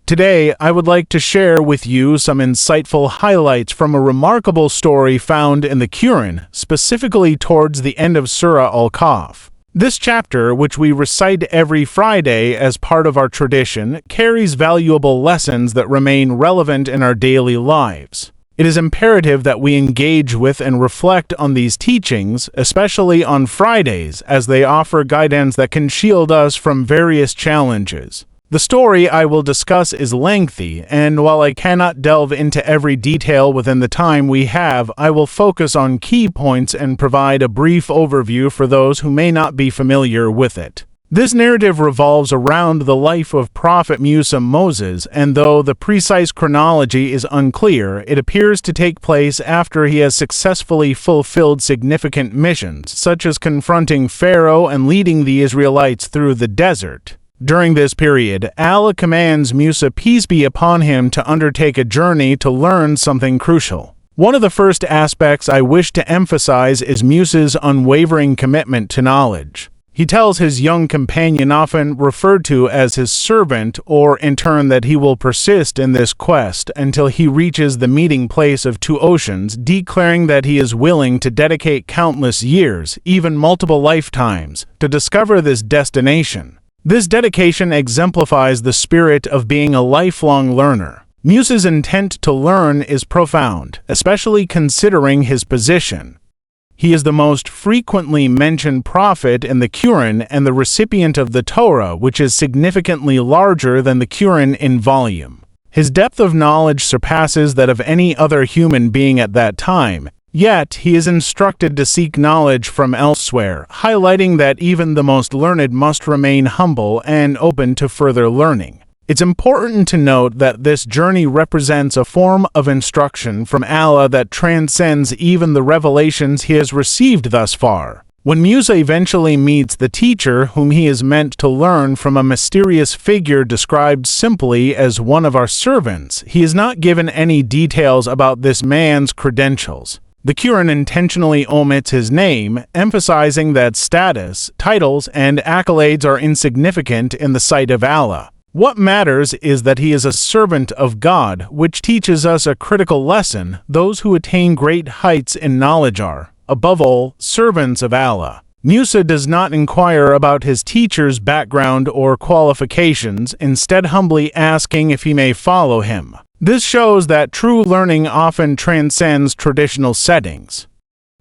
Today, I would like to share with you some insightful highlights from a remarkable story found in the Qur'an, specifically towards the end of Surah Al-Kahf. This chapter, which we recite every Friday as part of our tradition, carries valuable lessons that remain relevant in our daily lives. It is imperative that we engage with and reflect on these teachings, especially on Fridays, as they offer guidance that can shield us from various challenges. The story I will discuss is lengthy, and while I cannot delve into every detail within the time we have, I will focus on key points and provide a brief overview for those who may not be familiar with it. This narrative revolves around the life of Prophet Musa Moses, and though the precise chronology is unclear, it appears to take place after he has successfully fulfilled significant missions, such as confronting Pharaoh and leading the Israelites through the desert. During this period, Allah commands Musa, peace be upon him, to undertake a journey to learn something crucial. One of the first aspects I wish to emphasize is Musa's unwavering commitment to knowledge. He tells his young companion, often referred to as his servant, or in turn that he will persist in this quest until he reaches the meeting place of two oceans, declaring that he is willing to dedicate countless years, even multiple lifetimes, to discover this destination. This dedication exemplifies the spirit of being a lifelong learner. Musa's intent to learn is profound, especially considering his position. He is the most frequently mentioned prophet in the Qur'an and the recipient of the Torah, which is significantly larger than the Qur'an in volume. His depth of knowledge surpasses that of any other human being at that time. Yet, he is instructed to seek knowledge from elsewhere, highlighting that even the most learned must remain humble and open to further learning. It's important to note that this journey represents a form of instruction from Allah that transcends even the revelations he has received thus far. When Musa eventually meets the teacher whom he is meant to learn from, a mysterious figure described simply as one of our servants, he is not given any details about this man's credentials. The Qur'an intentionally omits his name, emphasizing that status, titles, and accolades are insignificant in the sight of Allah. What matters is that he is a servant of God, which teaches us a critical lesson. Those who attain great heights in knowledge are, above all, servants of Allah. Musa does not inquire about his teacher's background or qualifications, instead humbly asking if he may follow him. This shows that true learning often transcends traditional settings.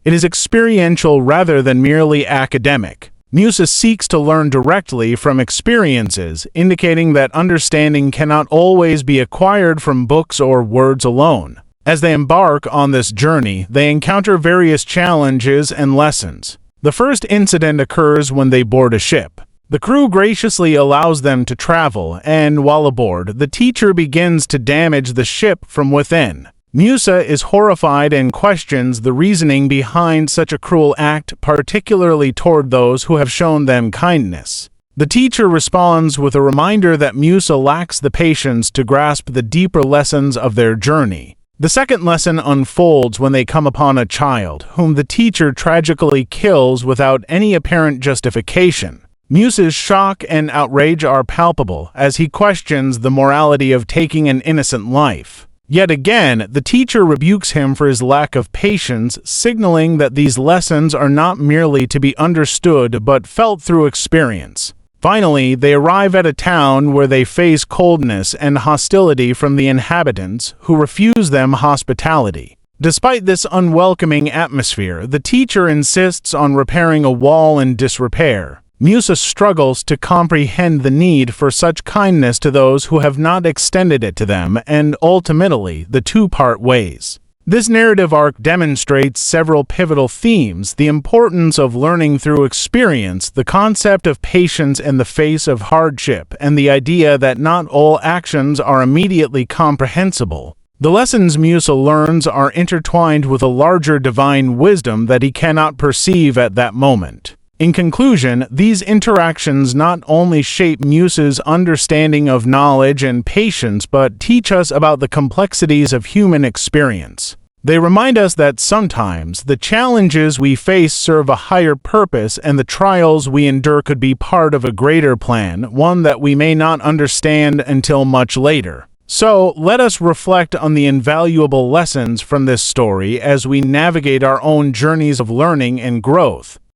It is experiential rather than merely academic. Musa seeks to learn directly from experiences, indicating that understanding cannot always be acquired from books or words alone. As they embark on this journey, they encounter various challenges and lessons. The first incident occurs when they board a ship. The crew graciously allows them to travel, and while aboard, the teacher begins to damage the ship from within. Musa is horrified and questions the reasoning behind such a cruel act, particularly toward those who have shown them kindness. The teacher responds with a reminder that Musa lacks the patience to grasp the deeper lessons of their journey. The second lesson unfolds when they come upon a child, whom the teacher tragically kills without any apparent justification. Musa's shock and outrage are palpable as he questions the morality of taking an innocent life. Yet again, the teacher rebukes him for his lack of patience, signaling that these lessons are not merely to be understood but felt through experience. Finally, they arrive at a town where they face coldness and hostility from the inhabitants, who refuse them hospitality. Despite this unwelcoming atmosphere, the teacher insists on repairing a wall in disrepair. Musa struggles to comprehend the need for such kindness to those who have not extended it to them, and ultimately, the two part ways. This narrative arc demonstrates several pivotal themes: the importance of learning through experience, the concept of patience in the face of hardship, and the idea that not all actions are immediately comprehensible. The lessons Musa learns are intertwined with a larger divine wisdom that he cannot perceive at that moment. In conclusion, these interactions not only shape Musa's understanding of knowledge and patience, but teach us about the complexities of human experience. They remind us that sometimes the challenges we face serve a higher purpose, and the trials we endure could be part of a greater plan, one that we may not understand until much later. So, let us reflect on the invaluable lessons from this story as we navigate our own journeys of learning and growth.